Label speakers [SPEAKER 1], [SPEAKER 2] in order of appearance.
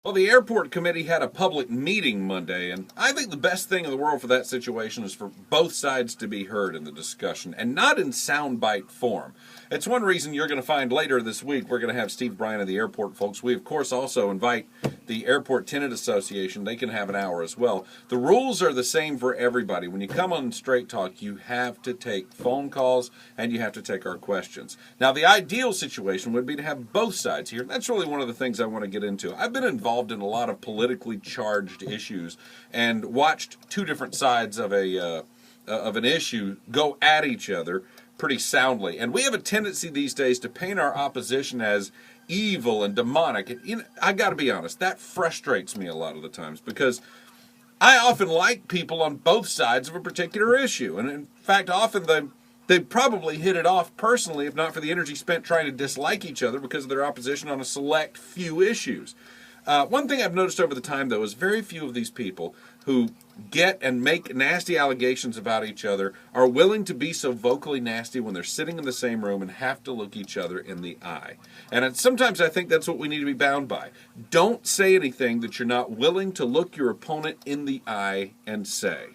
[SPEAKER 1] Well, the airport committee had a public meeting Monday, and I think the best thing in the world for that situation is for both sides to be heard in the discussion, and not in soundbite form. It's one reason you're going to find later this week we're going to have Steve Bryan of the airport folks. We, of course, also invite the Airport Tenant Association. They can have an hour as well. The rules are the same for everybody. When you come on Straight Talk, you have to take phone calls, and you have to take our questions. Now, the ideal situation would be to have both sides here. That's really one of the things I want to get into. I've been involved in a lot of politically charged issues and watched two different sides of an issue go at each other pretty soundly. And we have a tendency these days to paint our opposition as evil and demonic. And I got to be honest, that frustrates me a lot of the times because I often like people on both sides of a particular issue. And in fact, often they probably hit it off personally, if not for the energy spent trying to dislike each other because of their opposition on a select few issues. One thing I've noticed over the time, though, is very few of these people who get and make nasty allegations about each other are willing to be so vocally nasty when they're sitting in the same room and have to look each other in the eye. And sometimes I think that's what we need to be bound by. Don't say anything that you're not willing to look your opponent in the eye and say.